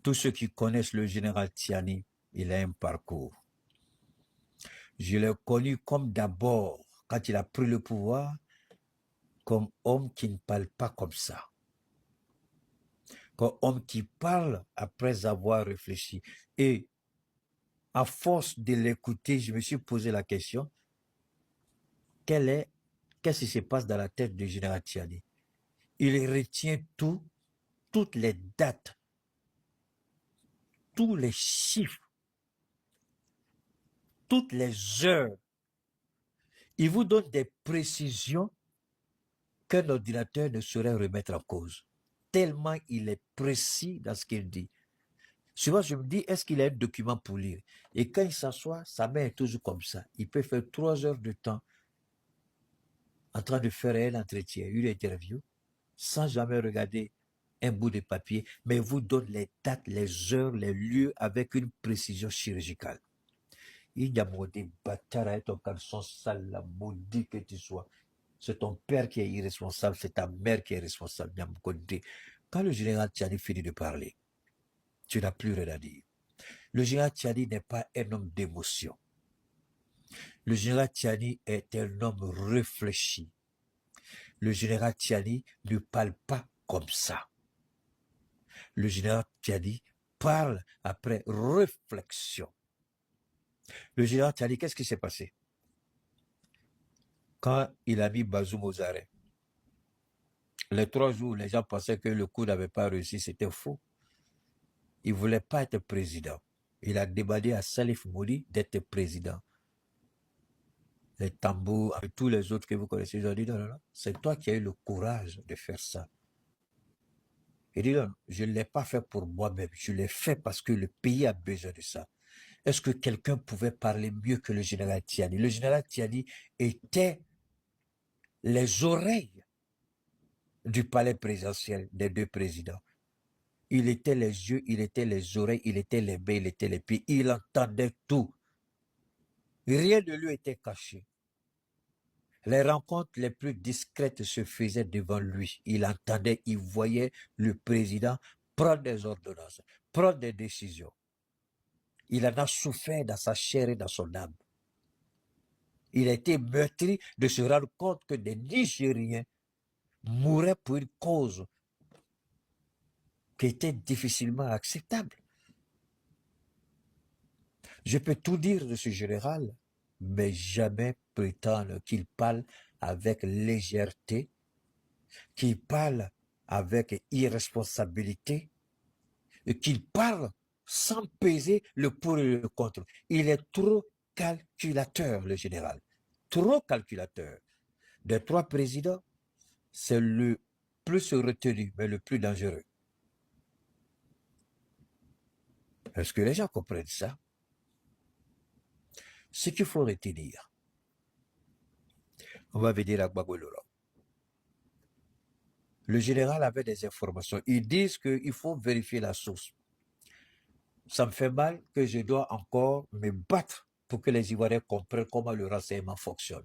Tous ceux qui connaissent le général Tiani, il a un parcours. Je l'ai connu comme d'abord, quand il a pris le pouvoir, comme homme qui ne parle pas comme ça. Comme homme qui parle après avoir réfléchi. Et à force de l'écouter, je me suis posé la question, qu'est-ce qui se passe dans la tête du général Tiani? Il retient tout, toutes les dates, tous les chiffres, toutes les heures. Il vous donne des précisions qu'un ordinateur ne saurait remettre en cause. Tellement il est précis dans ce qu'il dit. Souvent, je me dis, est-ce qu'il a un document pour lire? Et quand il s'assoit, sa main est toujours comme ça. Il peut faire 3 heures de temps en train de faire un entretien, une interview, sans jamais regarder un bout de papier, mais il vous donne les dates, les heures, les lieux avec une précision chirurgicale. Il y a des bâtards à ton caleçon sale, la maudit que tu sois. C'est ton père qui est irresponsable, c'est ta mère qui est responsable. Quand le général Tchani finit de parler, tu n'as plus rien à dire. Le général Tchani n'est pas un homme d'émotion. Le général Tchani est un homme réfléchi. Le général Tchani ne parle pas comme ça. Le général Tchani parle après réflexion. Le général Tchani, qu'est-ce qui s'est passé? Quand il a mis Bazoum aux arrêts, les 3 jours, les gens pensaient que le coup n'avait pas réussi, c'était faux. Il ne voulait pas être président. Il a demandé à Salif Moudi d'être président. Les tambours, avec tous les autres que vous connaissez, ils ont dit non, non, non, c'est toi qui as eu le courage de faire ça. Il dit non, je ne l'ai pas fait pour moi-même, je l'ai fait parce que le pays a besoin de ça. Est-ce que quelqu'un pouvait parler mieux que le général Tiani? Le général Tiani était les oreilles du palais présidentiel des 2 présidents. Il était les yeux, il était les oreilles, il était les mains, il était les pieds. Il entendait tout. Rien de lui était caché. Les rencontres les plus discrètes se faisaient devant lui. Il entendait, il voyait le président prendre des ordonnances, prendre des décisions. Il en a souffert dans sa chair et dans son âme. Il a été meurtri de se rendre compte que des Nigériens mouraient pour une cause qui était difficilement acceptable. Je peux tout dire de ce général, mais jamais prétendre qu'il parle avec légèreté, qu'il parle avec irresponsabilité, et qu'il parle sans peser le pour et le contre. Il est trop calculateur, le général. Trop calculateur. Des 3 présidents, c'est le plus retenu, mais le plus dangereux. Est-ce que les gens comprennent ça? Ce qu'il faut retenir, on va venir à Gbagoloro. Le général avait des informations. Ils disent qu'il faut vérifier la source. Ça me fait mal que je dois encore me battre pour que les Ivoiriens comprennent comment le renseignement fonctionne.